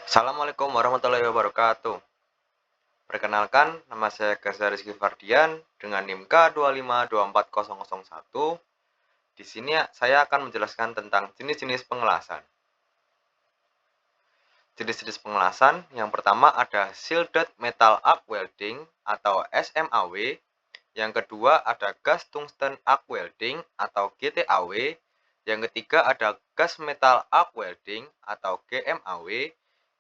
Assalamualaikum warahmatullahi wabarakatuh. Perkenalkan, nama saya Gaza Rizky Fardian dengan NIM K2524001. Di sini saya akan menjelaskan tentang jenis-jenis pengelasan. Jenis-jenis pengelasan yang pertama ada Shielded Metal Arc Welding atau SMAW. Yang kedua ada Gas Tungsten Arc Welding atau GTAW. Yang ketiga ada Gas Metal Arc Welding atau GMAW.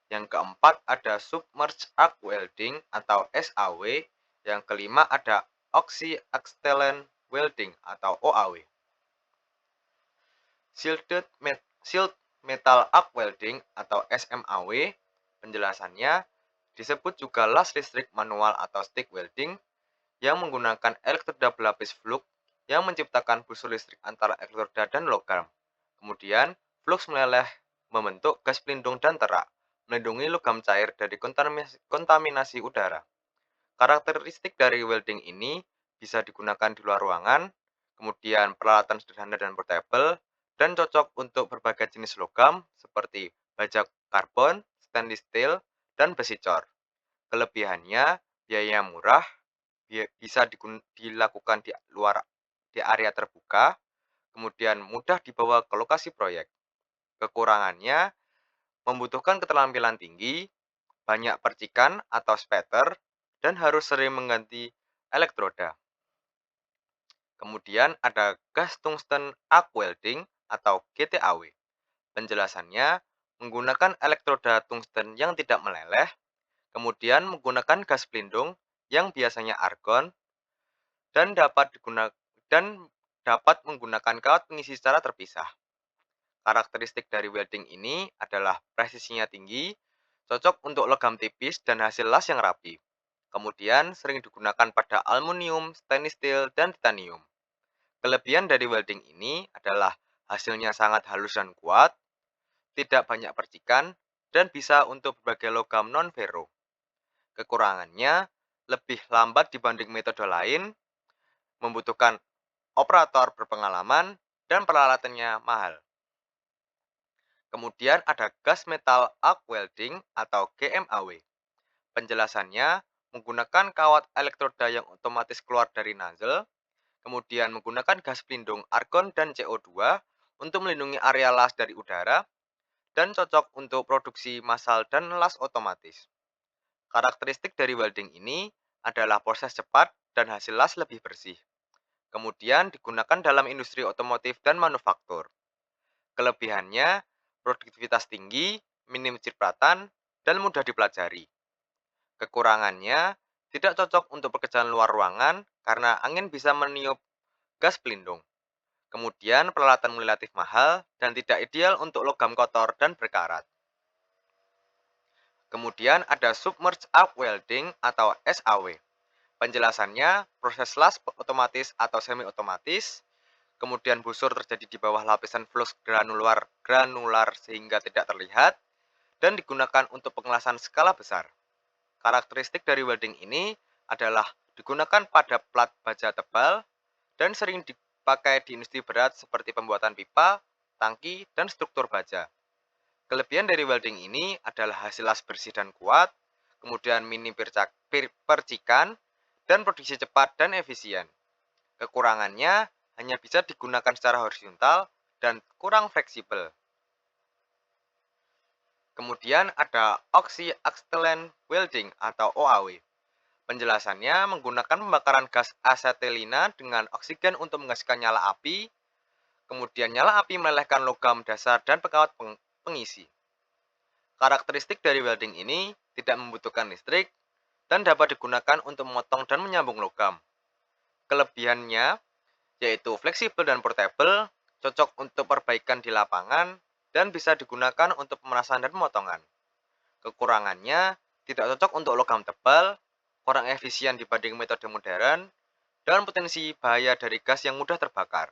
Yang keempat ada Submerged Arc Welding atau SAW. Yang kelima ada Oxy-Acetylene Welding atau OAW. Shielded Metal Arc Welding atau SMAW, penjelasannya disebut juga las listrik manual atau stick welding yang menggunakan elektroda berlapis flux yang menciptakan busur listrik antara elektroda dan logam. Kemudian, flux meleleh membentuk gas pelindung dan terak, melindungi logam cair dari kontaminasi udara. Karakteristik dari welding ini bisa digunakan di luar ruangan, kemudian peralatan sederhana dan portable, dan cocok untuk berbagai jenis logam seperti baja karbon, stainless steel, dan besi cor. Kelebihannya, biaya murah, bisa dilakukan di area terbuka, kemudian mudah dibawa ke lokasi proyek. Kekurangannya, membutuhkan keterampilan tinggi, banyak percikan atau spatter, dan harus sering mengganti elektroda. Kemudian ada gas tungsten arc welding atau GTAW. Penjelasannya, menggunakan elektroda tungsten yang tidak meleleh, kemudian menggunakan gas pelindung yang biasanya argon, dan dapat menggunakan kawat pengisi secara terpisah. Karakteristik dari welding ini adalah presisinya tinggi, cocok untuk logam tipis dan hasil las yang rapi. Kemudian sering digunakan pada aluminium, stainless steel, dan titanium. Kelebihan dari welding ini adalah hasilnya sangat halus dan kuat, tidak banyak percikan, dan bisa untuk berbagai logam non-ferro. Kekurangannya lebih lambat dibanding metode lain, membutuhkan operator berpengalaman, dan peralatannya mahal. Kemudian ada gas metal arc welding atau GMAW. Penjelasannya menggunakan kawat elektroda yang otomatis keluar dari nozzle, kemudian menggunakan gas pelindung argon dan CO2 untuk melindungi area las dari udara, dan cocok untuk produksi massal dan las otomatis. Karakteristik dari welding ini adalah proses cepat dan hasil las lebih bersih. Kemudian digunakan dalam industri otomotif dan manufaktur. Kelebihannya, produktivitas tinggi, minim cipratan, dan mudah dipelajari. Kekurangannya, tidak cocok untuk pekerjaan luar ruangan karena angin bisa meniup gas pelindung. Kemudian peralatan relatif mahal dan tidak ideal untuk logam kotor dan berkarat. Kemudian ada Submerged Arc Welding atau SAW. Penjelasannya, proses las otomatis atau semi-otomatis, kemudian busur terjadi di bawah lapisan flux granular sehingga tidak terlihat, dan digunakan untuk pengelasan skala besar. Karakteristik dari welding ini adalah digunakan pada plat baja tebal dan sering dipakai di industri berat seperti pembuatan pipa, tangki, dan struktur baja. Kelebihan dari welding ini adalah hasil las bersih dan kuat, kemudian minim percikan, dan produksi cepat dan efisien. Kekurangannya hanya bisa digunakan secara horizontal dan kurang fleksibel. Kemudian ada Oxy-Acetylene Welding atau OAW. Penjelasannya menggunakan pembakaran gas asetilina dengan oksigen untuk menghasilkan nyala api, kemudian nyala api melelehkan logam dasar dan pengawet pengisi. Karakteristik dari welding ini tidak membutuhkan listrik dan dapat digunakan untuk memotong dan menyambung logam. Kelebihannya yaitu fleksibel dan portable, cocok untuk perbaikan di lapangan, dan bisa digunakan untuk pemerasan dan pemotongan. Kekurangannya tidak cocok untuk logam tebal, kurang efisien dibanding metode modern, dan potensi bahaya dari gas yang mudah terbakar.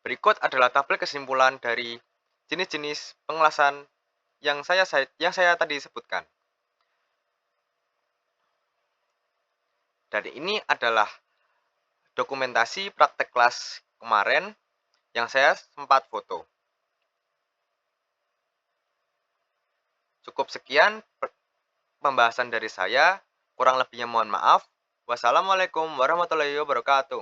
Berikut adalah tabel kesimpulan dari jenis-jenis pengelasan yang saya tadi sebutkan. Dan ini adalah dokumentasi praktek kelas kemarin yang saya sempat foto. Cukup sekian pembahasan dari saya. Kurang lebihnya mohon maaf. Wassalamualaikum warahmatullahi wabarakatuh.